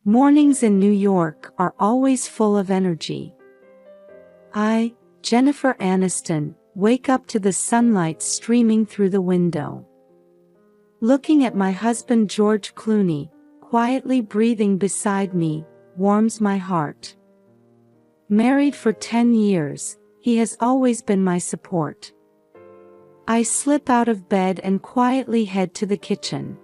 Mornings in New York are always full of energy. I, Jennifer Aniston, wake up to the sunlight streaming through the window. Looking at my husband George Clooney, quietly breathing beside me, warms my heart. Married for 10 years, he has always been my support. I slip out of bed and quietly head to the kitchen.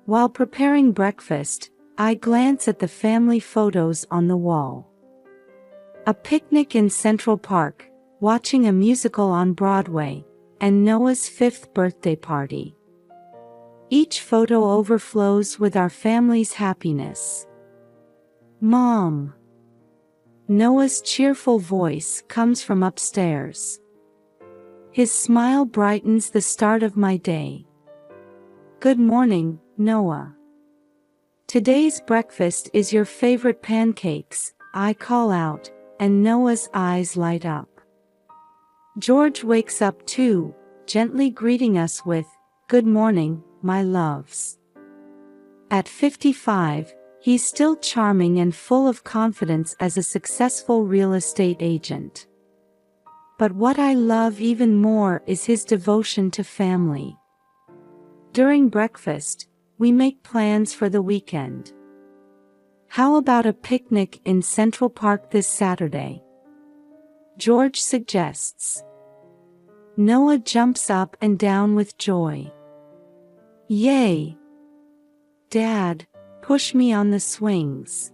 While preparing breakfast, I glance at the family photos on the wall. A picnic in Central Park, watching a musical on Broadway, and Noah's 5th birthday party. Each photo overflows with our family's happiness. Mom! Noah's cheerful voice comes from upstairs. His smile brightens the start of my day. Good morning, Noah. Today's breakfast is your favorite pancakes, I call out, and Noah's eyes light up. George wakes up too, gently greeting us with, "Good morning, my loves." At 55, he's still charming and full of confidence as a successful real estate agent. But what I love even more is his devotion to family. During breakfast, we make plans for the weekend. How about a picnic in Central Park this Saturday? George suggests. Noah jumps up and down with joy. Yay! Dad, push me on the swings.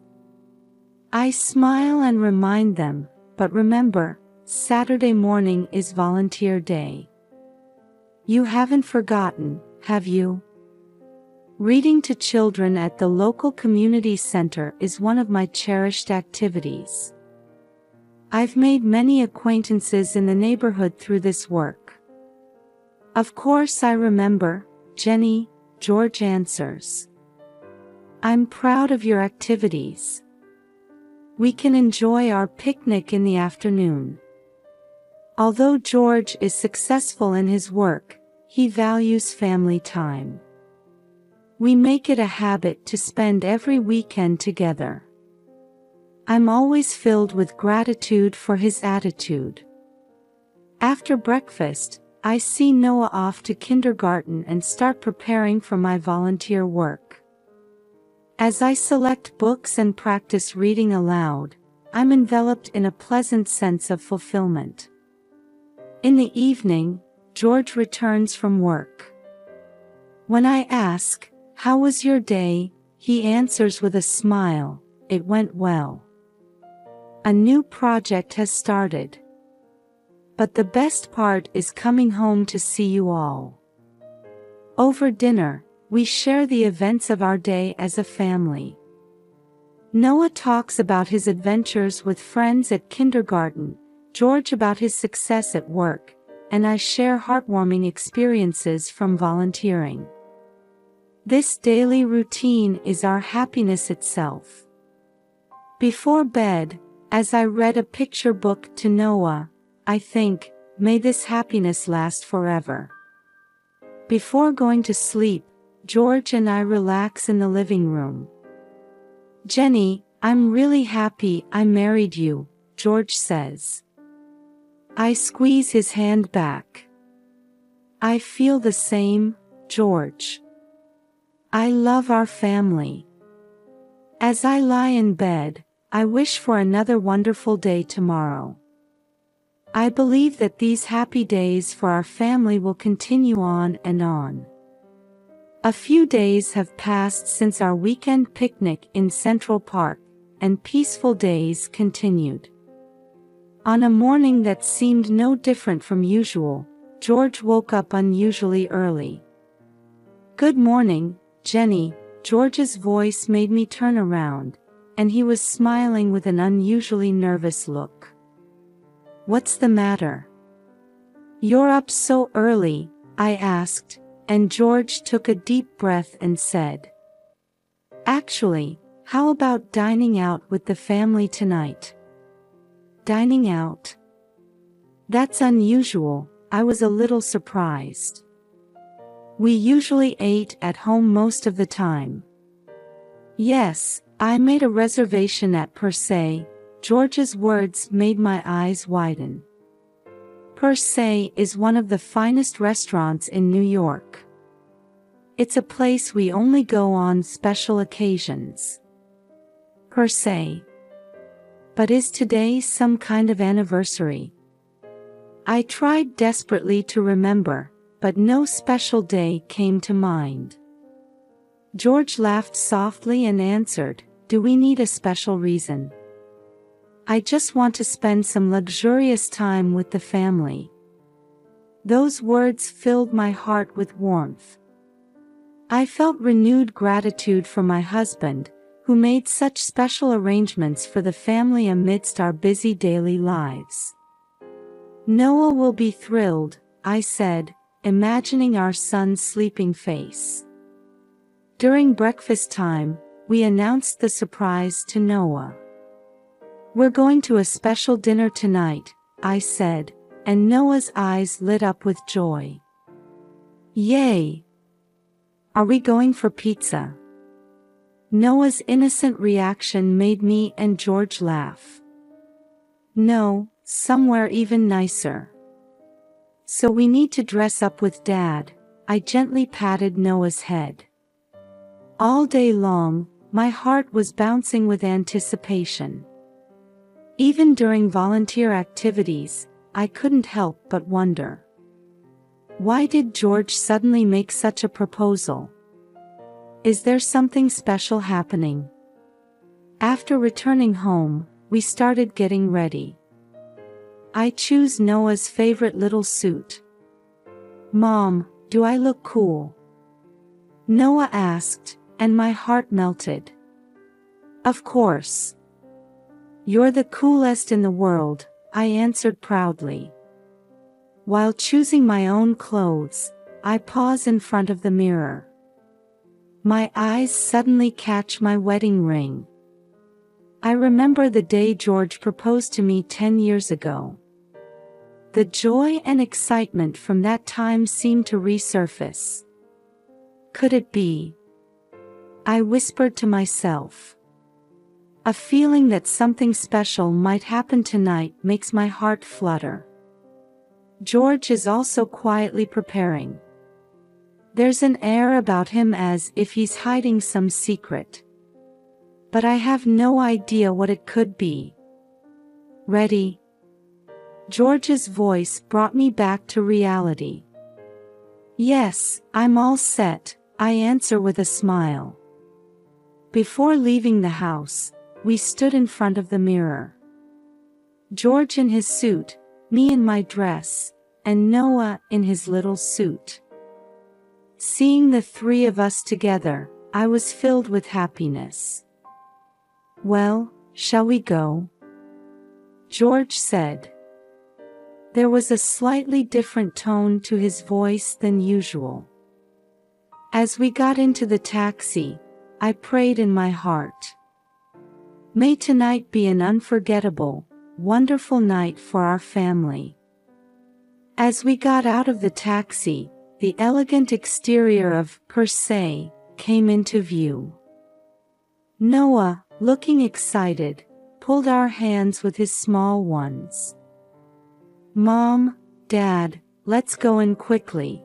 I smile and remind them, but remember, Saturday morning is volunteer day. You haven't forgotten, have you? Reading to children at the local community center is one of my cherished activities. I've made many acquaintances in the neighborhood through this work. Of course I remember, Jenny, George answers. I'm proud of your activities. We can enjoy our picnic in the afternoon. Although George is successful in his work, he values family time. We make it a habit to spend every weekend together. I'm always filled with gratitude for his attitude. After breakfast, I see Noah off to kindergarten and start preparing for my volunteer work. As I select books and practice reading aloud, I'm enveloped in a pleasant sense of fulfillment. In the evening, George returns from work. When I ask, "How was your day?" he answers with a smile, "It went well. A new project has started. But the best part is coming home to see you all." Over dinner, we share the events of our day as a family. Noah talks about his adventures with friends at kindergarten, George about his success at work, and I share heartwarming experiences from volunteering. This daily routine is our happiness itself. Before bed, as I read a picture book to Noah, I think, may this happiness last forever. Before going to sleep, George and I relax in the living room. Jenny, I'm really happy I married you, George says. I squeeze his hand back. I feel the same, George. I love our family. As I lie in bed, I wish for another wonderful day tomorrow. I believe that these happy days for our family will continue on and on. A few days have passed since our weekend picnic in Central Park, and peaceful days continued. On a morning that seemed no different from usual, George woke up unusually early. "Good morning, Jenny," George's voice made me turn around, and he was smiling with an unusually nervous look. "What's the matter?" "You're up so early?" I asked, and George took a deep breath and said, "Actually, how about dining out with the family tonight?" Dining out? That's unusual, I was a little surprised. We usually ate at home most of the time. Yes, I made a reservation at Per Se. George's words made my eyes widen. Per Se is one of the finest restaurants in New York. It's a place we only go on special occasions. Per Se. But is today some kind of anniversary? I tried desperately to remember, but no special day came to mind. George laughed softly and answered, "Do we need a special reason? I just want to spend some luxurious time with the family." Those words filled my heart with warmth. I felt renewed gratitude for my husband, who made such special arrangements for the family amidst our busy daily lives. "Noah will be thrilled," I said, imagining our son's sleeping face. During breakfast time, we announced the surprise to Noah. "We're going to a special dinner tonight," I said, and Noah's eyes lit up with joy. "Yay! Are we going for pizza?" Noah's innocent reaction made me and George laugh. "No, somewhere even nicer." "So we need to dress up with Dad," I gently patted Noah's head. All day long, my heart was bouncing with anticipation. Even during volunteer activities, I couldn't help but wonder. Why did George suddenly make such a proposal? Is there something special happening? After returning home, we started getting ready. I chose Noah's favorite little suit. "Mom, do I look cool?" Noah asked, and my heart melted. "Of course. You're the coolest in the world," I answered proudly. While choosing my own clothes, I pause in front of the mirror. My eyes suddenly catch my wedding ring. I remember the day George proposed to me 10 years ago. The joy and excitement from that time seemed to resurface. Could it be? I whispered to myself. A feeling that something special might happen tonight makes my heart flutter. George is also quietly preparing. There's an air about him as if he's hiding some secret. But I have no idea what it could be. "Ready?" George's voice brought me back to reality. "Yes, I'm all set," I answer with a smile. Before leaving the house, we stood in front of the mirror. George in his suit, me in my dress, and Noah in his little suit. Seeing the three of us together, I was filled with happiness. "Well, shall we go?" George said. There was a slightly different tone to his voice than usual. As we got into the taxi, I prayed in my heart. May tonight be an unforgettable, wonderful night for our family. As we got out of the taxi, the elegant exterior of Per Se came into view. Noah, looking excited, pulled our hands with his small ones. "Mom, Dad, let's go in quickly."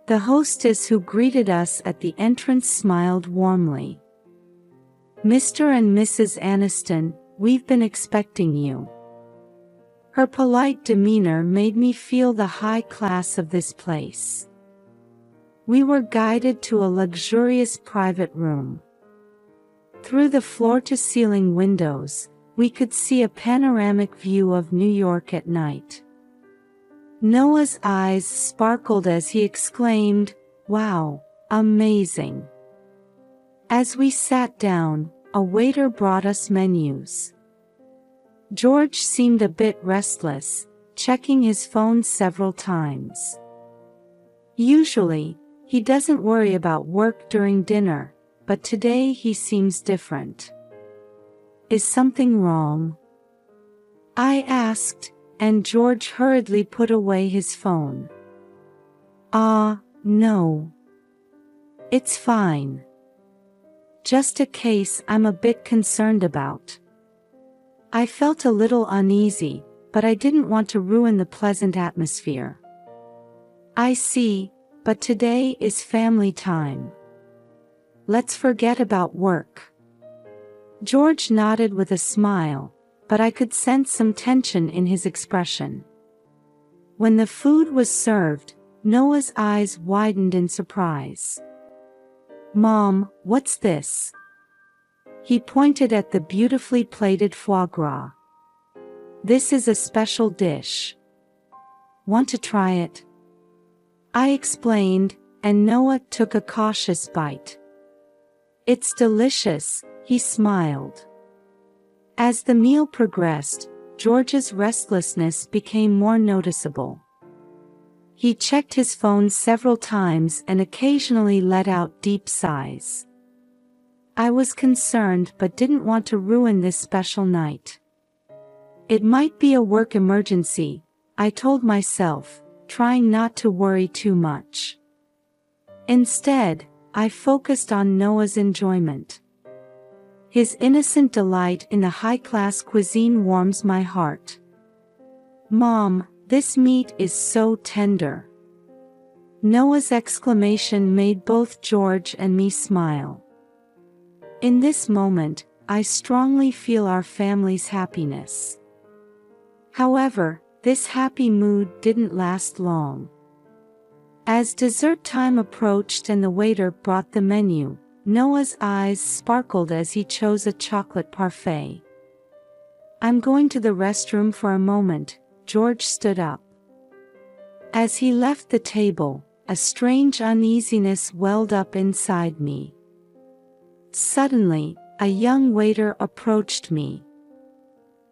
The hostess who greeted us at the entrance smiled warmly. "Mr. and Mrs. Aniston, we've been expecting you." Her polite demeanor made me feel the high class of this place. We were guided to a luxurious private room. Through the floor-to-ceiling windows, we could see a panoramic view of New York at night. Noah's eyes sparkled as he exclaimed, "Wow, amazing." As we sat down, a waiter brought us menus. George seemed a bit restless, checking his phone several times. Usually, he doesn't worry about work during dinner, but today he seems different. "Is something wrong?" I asked, and George hurriedly put away his phone. No. It's fine." Just a case I'm a bit concerned about. I felt a little uneasy, but I didn't want to ruin the pleasant atmosphere. I see, but today is family time. Let's forget about work. George nodded with a smile, but I could sense some tension in his expression. When the food was served, Noah's eyes widened in surprise. "Mom, what's this?" He pointed at the beautifully plated foie gras. "This is a special dish. Want to try it?" I explained, and Noah took a cautious bite. "It's delicious," he smiled. As the meal progressed, George's restlessness became more noticeable. He checked his phone several times and occasionally let out deep sighs. I was concerned but didn't want to ruin this special night. It might be a work emergency, I told myself, trying not to worry too much. Instead, I focused on Noah's enjoyment. His innocent delight in the high-class cuisine warms my heart. "Mom, this meat is so tender." Noah's exclamation made both George and me smile. In this moment, I strongly feel our family's happiness. However, this happy mood didn't last long. As dessert time approached and the waiter brought the menu, Noah's eyes sparkled as he chose a chocolate parfait. "I'm going to the restroom for a moment," George stood up. As he left the table, a strange uneasiness welled up inside me. Suddenly, a young waiter approached me.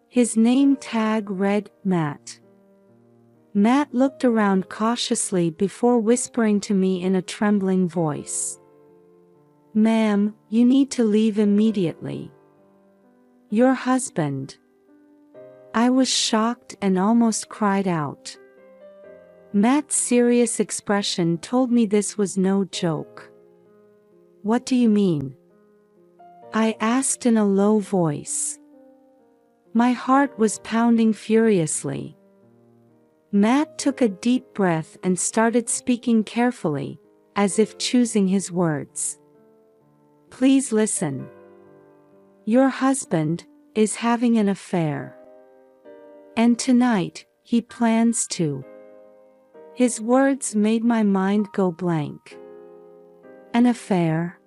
His name tag read, Matt. Matt looked around cautiously before whispering to me in a trembling voice. "Ma'am, you need to leave immediately. Your husband." I was shocked and almost cried out. Matt's serious expression told me this was no joke. "What do you mean?" I asked in a low voice. My heart was pounding furiously. Matt took a deep breath and started speaking carefully, as if choosing his words. "Please listen. Your husband is having an affair. And tonight, he plans to." His words made my mind go blank. "An affair?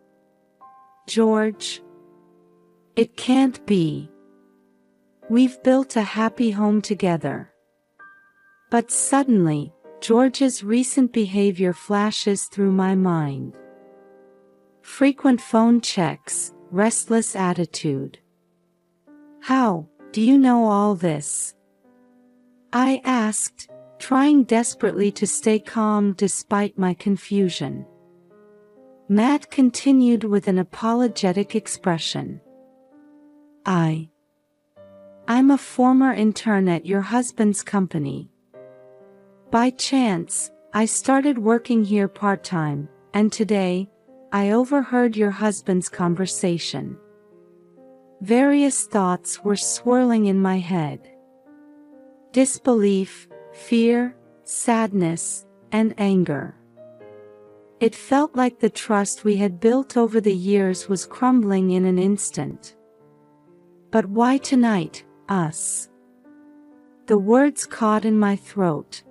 George? It can't be. We've built a happy home together." But suddenly, George's recent behavior flashes through my mind. Frequent phone checks, restless attitude. "How do you know all this?" I asked, trying desperately to stay calm despite my confusion. Matt continued with an apologetic expression. I'm a former intern at your husband's company. By chance, I started working here part-time, and today, I overheard your husband's conversation." Various thoughts were swirling in my head. Disbelief, fear, sadness, and anger. It felt like the trust we had built over the years was crumbling in an instant. But why tonight, us? The words caught in my throat.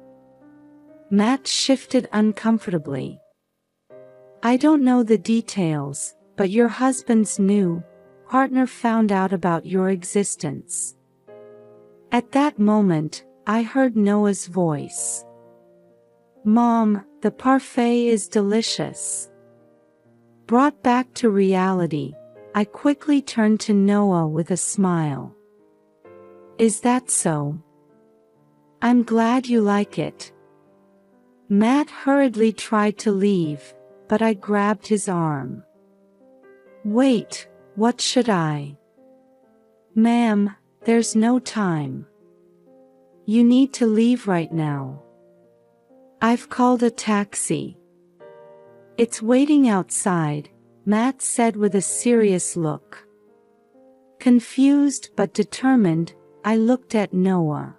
Matt shifted uncomfortably. "I don't know the details, but your husband's new partner found out about your existence." At that moment, I heard Noah's voice. "Mom, the parfait is delicious." Brought back to reality, I quickly turned to Noah with a smile. "Is that so? I'm glad you like it." Matt hurriedly tried to leave, but I grabbed his arm. "Wait, what should I?" "Ma'am, there's no time. You need to leave right now. I've called a taxi. It's waiting outside," Matt said with a serious look. Confused but determined, I looked at Noah.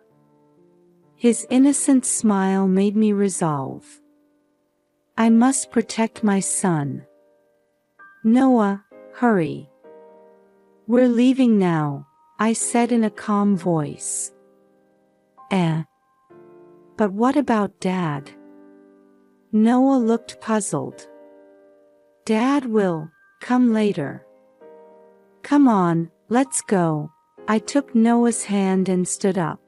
His innocent smile made me resolve. I must protect my son. Noah, hurry. We're leaving now, I said in a calm voice. But what about Dad? Noah looked puzzled. Dad will come later. Come on, let's go. I took Noah's hand and stood up.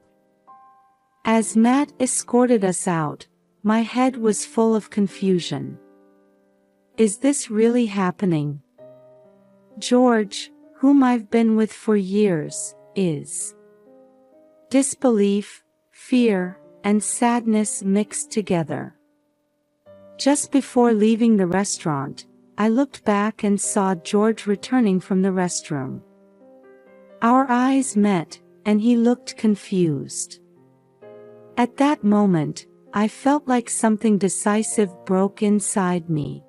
As Matt escorted us out, my head was full of confusion. Is this really happening? George, whom I've been with for years, is. Disbelief, fear, and sadness mixed together. Just before leaving the restaurant, I looked back and saw George returning from the restroom. Our eyes met, and he looked confused. At that moment, I felt like something decisive broke inside me.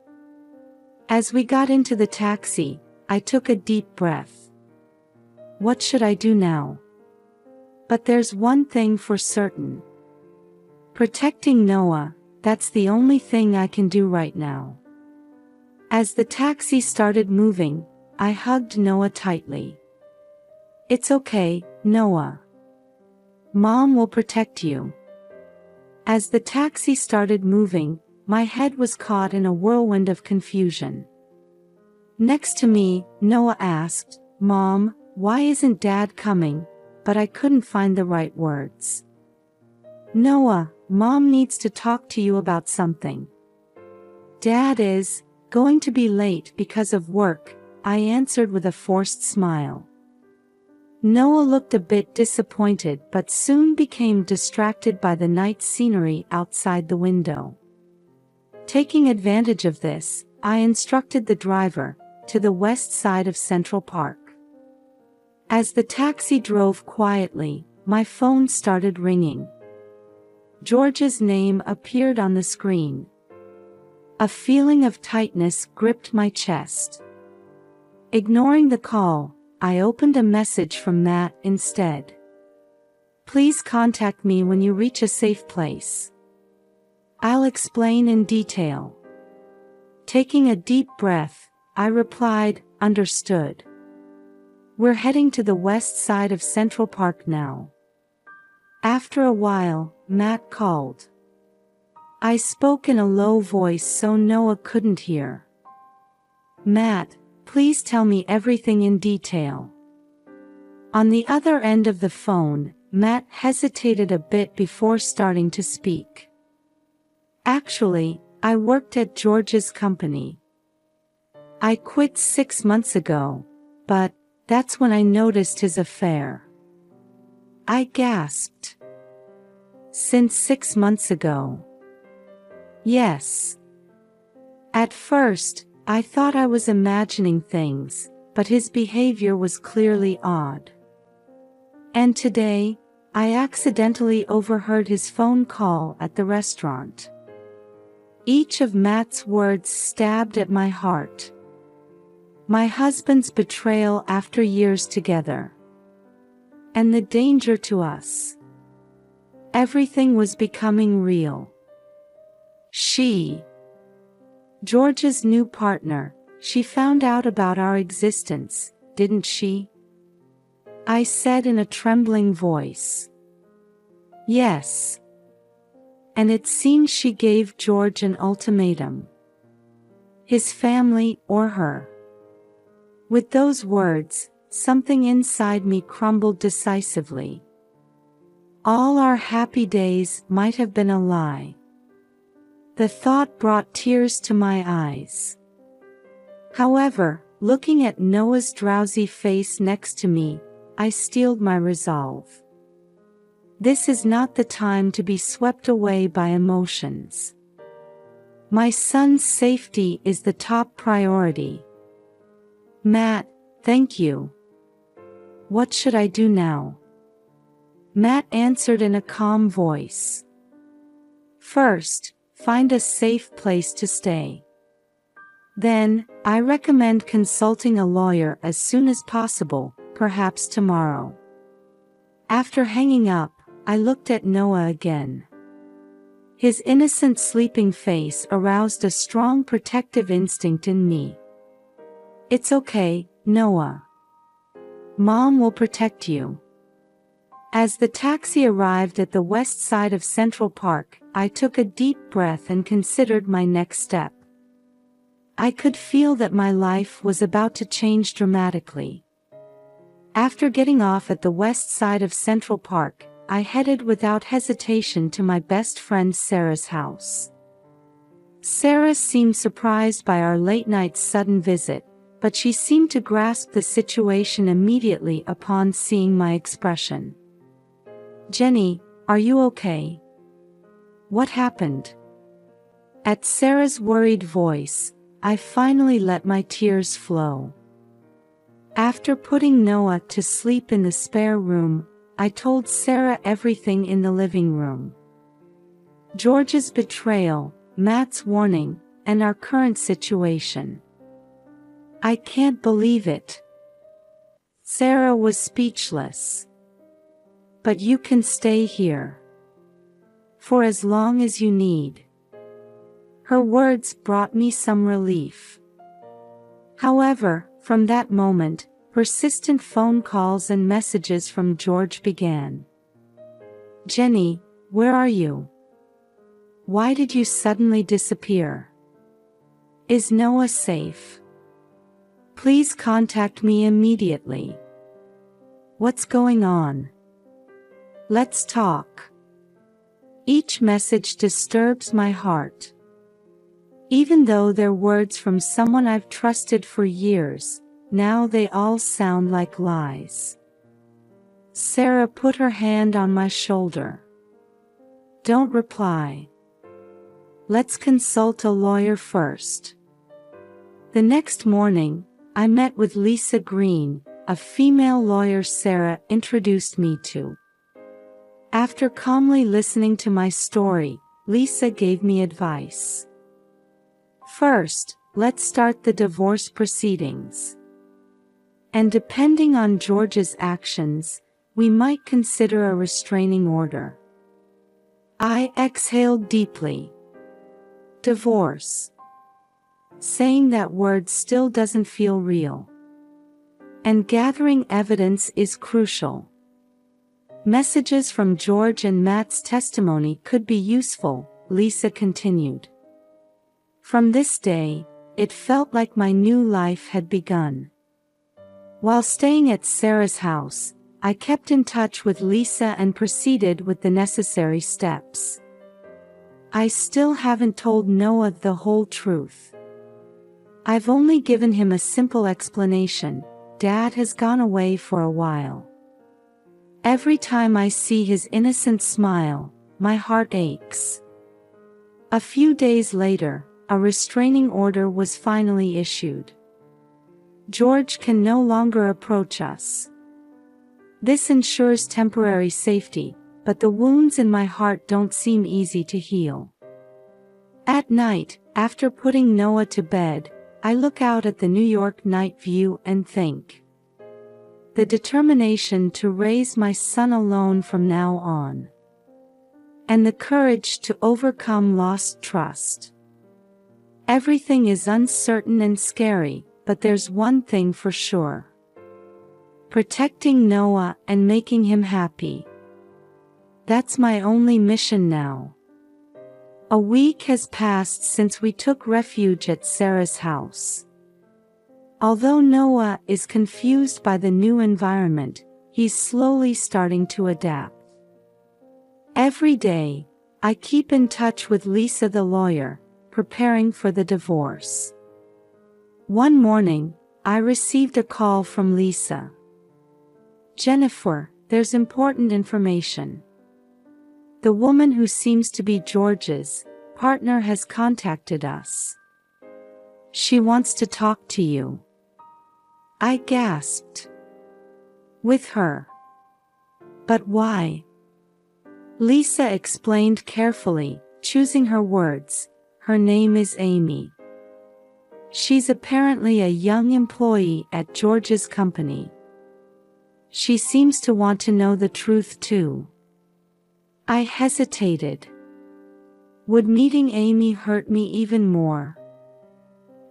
As we got into the taxi, I took a deep breath. What should I do now? But there's one thing for certain. Protecting Noah, that's the only thing I can do right now. As the taxi started moving, I hugged Noah tightly. It's okay, Noah. Mom will protect you. As the taxi started moving, my head was caught in a whirlwind of confusion. Next to me, Noah asked, Mom, why isn't Dad coming? But I couldn't find the right words. Noah, Mom needs to talk to you about something. Dad is going to be late because of work, I answered with a forced smile. Noah looked a bit disappointed but soon became distracted by the night scenery outside the window. Taking advantage of this, I instructed the driver to the west side of Central Park. As the taxi drove quietly, my phone started ringing. George's name appeared on the screen. A feeling of tightness gripped my chest. Ignoring the call, I opened a message from Matt instead. Please contact me when you reach a safe place. I'll explain in detail. Taking a deep breath, I replied, understood. We're heading to the west side of Central Park now. After a while, Matt called. I spoke in a low voice so Noah couldn't hear. Matt, please tell me everything in detail. On the other end of the phone, Matt hesitated a bit before starting to speak. Actually, I worked at George's company. I quit 6 months ago, but that's when I noticed his affair. I gasped. Since 6 months ago? Yes. At first, I thought I was imagining things, but his behavior was clearly odd. And today, I accidentally overheard his phone call at the restaurant. Each of Matt's words stabbed at my heart. My husband's betrayal after years together. And the danger to us. Everything was becoming real. George's new partner, she found out about our existence, didn't she? I said in a trembling voice. Yes. And it seems she gave George an ultimatum. His family or her. With those words, something inside me crumbled decisively. All our happy days might have been a lie. The thought brought tears to my eyes. However, looking at Noah's drowsy face next to me, I steeled my resolve. This is not the time to be swept away by emotions. My son's safety is the top priority. Matt, thank you. What should I do now? Matt answered in a calm voice. First, find a safe place to stay. Then, I recommend consulting a lawyer as soon as possible, perhaps tomorrow. After hanging up, I looked at Noah again. His innocent sleeping face aroused a strong protective instinct in me. It's okay, Noah. Mom will protect you. As the taxi arrived at the west side of Central Park, I took a deep breath and considered my next step. I could feel that my life was about to change dramatically. After getting off at the west side of Central Park, I headed without hesitation to my best friend Sarah's house. Sarah seemed surprised by our late-night sudden visit, but she seemed to grasp the situation immediately upon seeing my expression. "Jenny, are you okay? What happened?" At Sarah's worried voice, I finally let my tears flow. After putting Noah to sleep in the spare room, I told Sarah everything in the living room. George's betrayal, Matt's warning, and our current situation. "I can't believe it." Sarah was speechless. "But you can stay here. For as long as you need." Her words brought me some relief. However, from that moment, persistent phone calls and messages from George began. "Jenny, where are you? Why did you suddenly disappear? Is Noah safe? Please contact me immediately. What's going on? Let's talk." Each message disturbs my heart. Even though they're words from someone I've trusted for years, now they all sound like lies. Sarah put her hand on my shoulder. "Don't reply. Let's consult a lawyer first." The next morning, I met with Lisa Green, a female lawyer Sarah introduced me to. After calmly listening to my story, Lisa gave me advice. "First, let's start the divorce proceedings. And depending on George's actions, we might consider a restraining order." I exhaled deeply. Divorce. Saying that word still doesn't feel real. And gathering evidence is crucial. Messages from George and Matt's testimony could be useful, Lisa continued. From this day, it felt like my new life had begun. While staying at Sarah's house, I kept in touch with Lisa and proceeded with the necessary steps. I still haven't told Noah the whole truth. I've only given him a simple explanation: Dad has gone away for a while. Every time I see his innocent smile, my heart aches. A few days later, a restraining order was finally issued. George can no longer approach us. This ensures temporary safety, but the wounds in my heart don't seem easy to heal. At night, after putting Noah to bed, I look out at the New York night view and think. The determination to raise my son alone from now on. And the courage to overcome lost trust. Everything is uncertain and scary, but there's one thing for sure. Protecting Noah and making him happy. That's my only mission now. A week has passed since we took refuge at Sarah's house. Although Noah is confused by the new environment, he's slowly starting to adapt. Every day, I keep in touch with Lisa the lawyer, preparing for the divorce. One morning, I received a call from Lisa. "Jennifer, there's important information. The woman who seems to be George's partner has contacted us. She wants to talk to you." I gasped. "With her? But why?" Lisa explained carefully, choosing her words. "Her name is Amy. She's apparently a young employee at George's company. She seems to want to know the truth too. I hesitated. Would meeting Amy hurt me even more?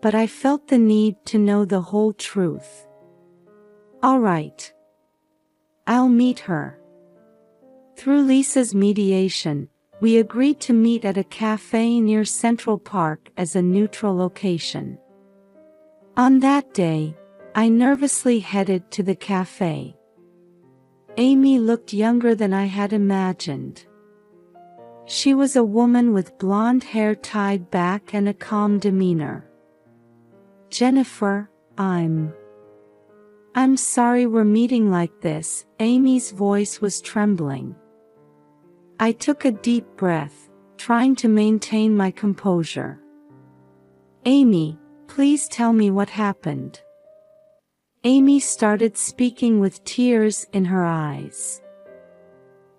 But I felt the need to know the whole truth. All right. I'll meet her. Through Lisa's mediation, we agreed to meet at a cafe near Central Park as a neutral location. On that day, I nervously headed to the cafe. Amy looked younger than I had imagined. She was a woman with blonde hair tied back and a calm demeanor. Jennifer, I'm sorry we're meeting like this. Amy's voice was trembling. I took a deep breath, trying to maintain my composure. Amy, please tell me what happened. Amy started speaking with tears in her eyes.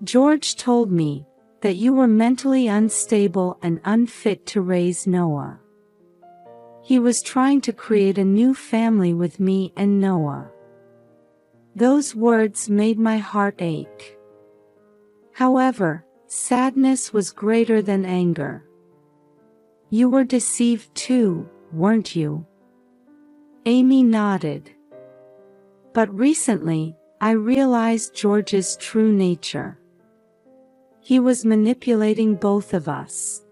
George told me that you were mentally unstable and unfit to raise Noah. He was trying to create a new family with me and Noah. Those words made my heart ache. However, sadness was greater than anger. You were deceived too, weren't you? Amy nodded. But recently, I realized George's true nature. He was manipulating both of us.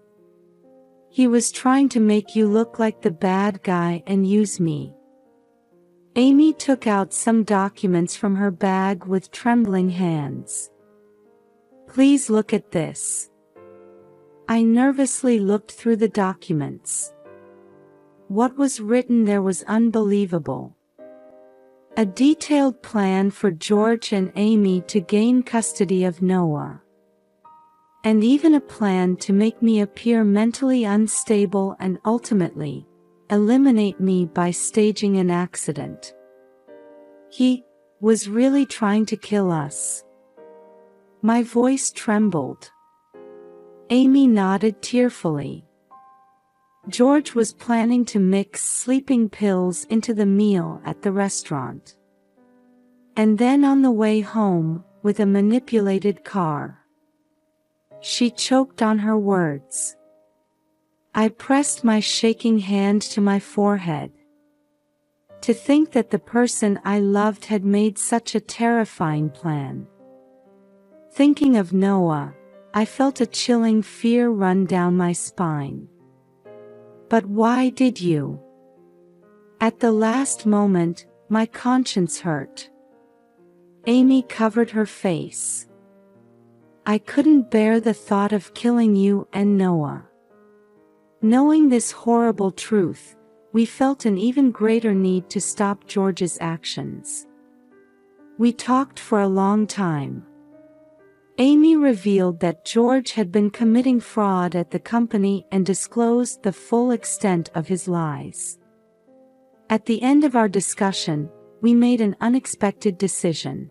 He was trying to make you look like the bad guy and use me. Amy took out some documents from her bag with trembling hands. Please look at this. I nervously looked through the documents. What was written there was unbelievable. A detailed plan for George and Amy to gain custody of Noah. And even a plan to make me appear mentally unstable and ultimately eliminate me by staging an accident. He was really trying to kill us. My voice trembled. Amy nodded tearfully. George was planning to mix sleeping pills into the meal at the restaurant. And then on the way home, with a manipulated car. She choked on her words. I pressed my shaking hand to my forehead. To think that the person I loved had made such a terrifying plan. Thinking of Noah, I felt a chilling fear run down my spine. But why did you? At the last moment, my conscience hurt. Amy covered her face. I couldn't bear the thought of killing you and Noah. Knowing this horrible truth, we felt an even greater need to stop George's actions. We talked for a long time. Amy revealed that George had been committing fraud at the company and disclosed the full extent of his lies. At the end of our discussion, we made an unexpected decision.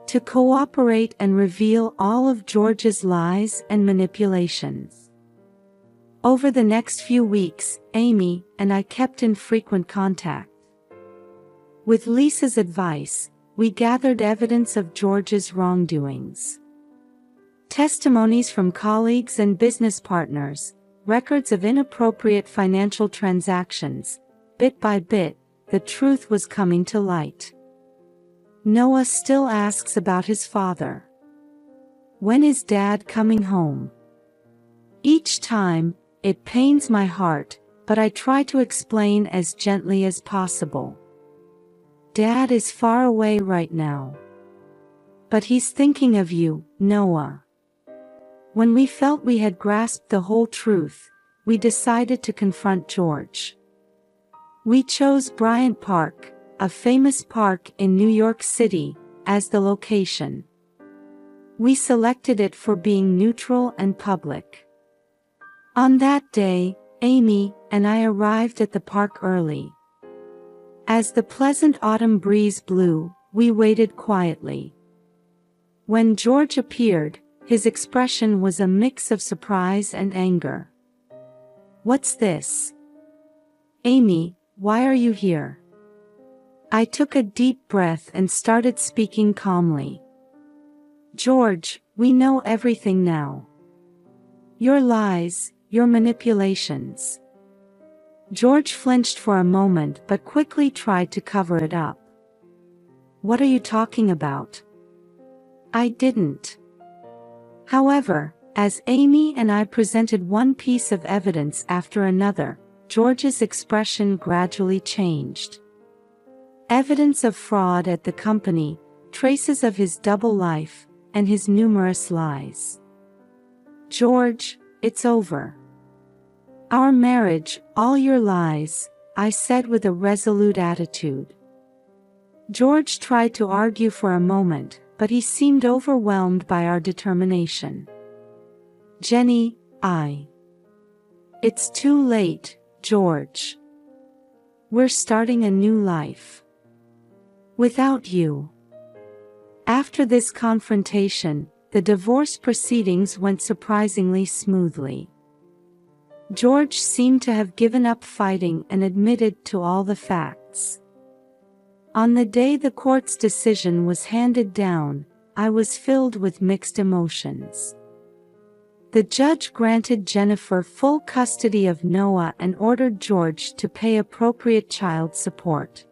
To cooperate and reveal all of George's lies and manipulations. Over the next few weeks, Amy and I kept in frequent contact. With Lisa's advice, we gathered evidence of George's wrongdoings. Testimonies from colleagues and business partners, records of inappropriate financial transactions. Bit by bit, the truth was coming to light. Noah still asks about his father. When is Dad coming home? Each time, it pains my heart, but I try to explain as gently as possible. Dad is far away right now. But he's thinking of you, Noah. When we felt we had grasped the whole truth, we decided to confront George. We chose Bryant Park, a famous park in New York City, as the location. We selected it for being neutral and public. On that day, Amy and I arrived at the park early. As the pleasant autumn breeze blew, we waited quietly. When George appeared, his expression was a mix of surprise and anger. What's this? Amy, why are you here? I took a deep breath and started speaking calmly. George, we know everything now. Your lies, your manipulations. George flinched for a moment but quickly tried to cover it up. What are you talking about? I didn't. However, as Amy and I presented one piece of evidence after another, George's expression gradually changed. Evidence of fraud at the company, traces of his double life, and his numerous lies. George, it's over. Our marriage, all your lies, I said with a resolute attitude. George tried to argue for a moment, but he seemed overwhelmed by our determination. Jenny, It's too late, George. We're starting a new life. Without you. After this confrontation, the divorce proceedings went surprisingly smoothly. George seemed to have given up fighting and admitted to all the facts. On the day the court's decision was handed down, I was filled with mixed emotions. The judge granted Jennifer full custody of Noah and ordered George to pay appropriate child support.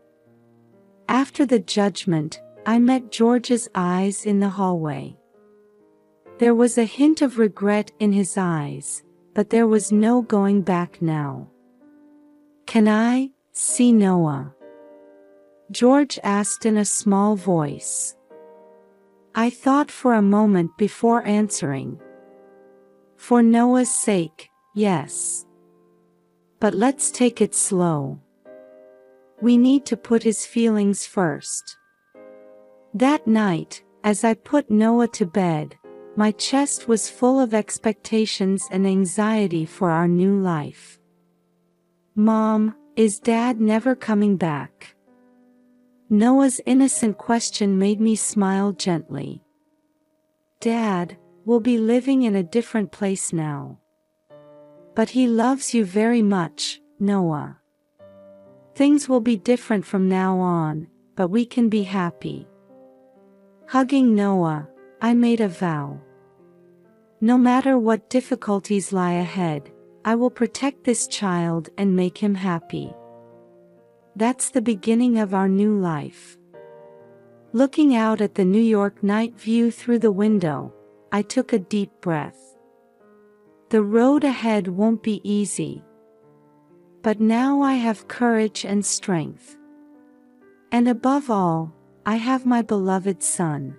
After the judgment, I met George's eyes in the hallway. There was a hint of regret in his eyes, but there was no going back now. Can I see Noah? George asked in a small voice. I thought for a moment before answering. For Noah's sake, yes. But let's take it slow. We need to put his feelings first. That night, as I put Noah to bed, my chest was full of expectations and anxiety for our new life. Mom, is Dad never coming back? Noah's innocent question made me smile gently. Dad, will be living in a different place now. But he loves you very much, Noah. Things will be different from now on, but we can be happy. Hugging Noah, I made a vow. No matter what difficulties lie ahead, I will protect this child and make him happy. That's the beginning of our new life. Looking out at the New York night view through the window, I took a deep breath. The road ahead won't be easy. But now I have courage and strength. And above all, I have my beloved son.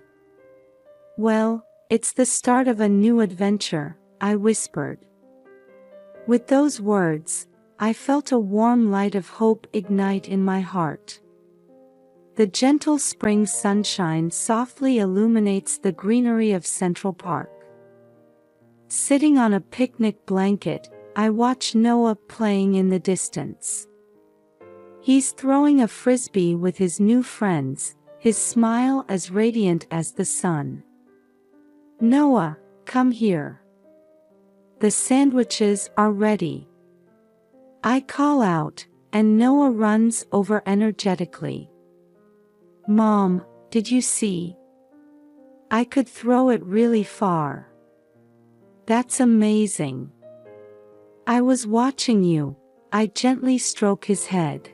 Well, it's the start of a new adventure, I whispered. With those words, I felt a warm light of hope ignite in my heart. The gentle spring sunshine softly illuminates the greenery of Central Park. Sitting on a picnic blanket, I watch Noah playing in the distance. He's throwing a frisbee with his new friends, his smile as radiant as the sun. Noah, come here. The sandwiches are ready. I call out, and Noah runs over energetically. Mom, did you see? I could throw it really far. That's amazing. I was watching you, I gently stroke his head.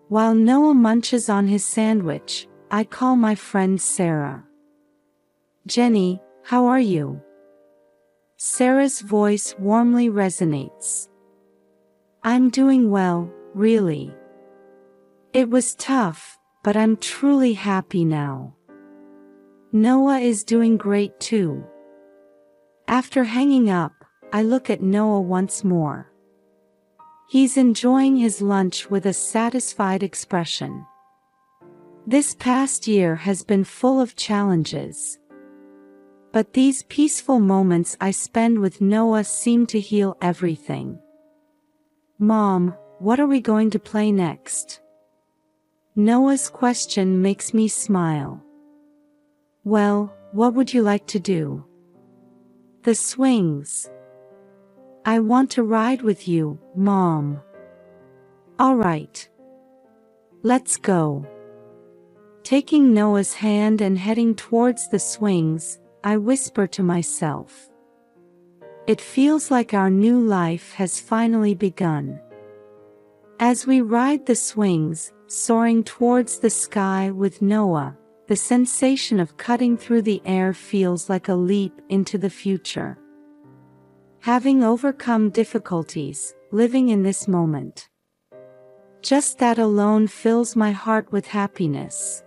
While Noah munches on his sandwich, I call my friend Sarah. Jenny, how are you? Sarah's voice warmly resonates. I'm doing well, really. It was tough, but I'm truly happy now. Noah is doing great too. After hanging up, I look at Noah once more. He's enjoying his lunch with a satisfied expression. This past year has been full of challenges. But these peaceful moments I spend with Noah seem to heal everything. Mom, what are we going to play next? Noah's question makes me smile. Well, what would you like to do? The swings. I want to ride with you, Mom. All right. Let's go. Taking Noah's hand and heading towards the swings, I whisper to myself. It feels like our new life has finally begun. As we ride the swings, soaring towards the sky with Noah, the sensation of cutting through the air feels like a leap into the future. Having overcome difficulties, living in this moment. Just that alone fills my heart with happiness.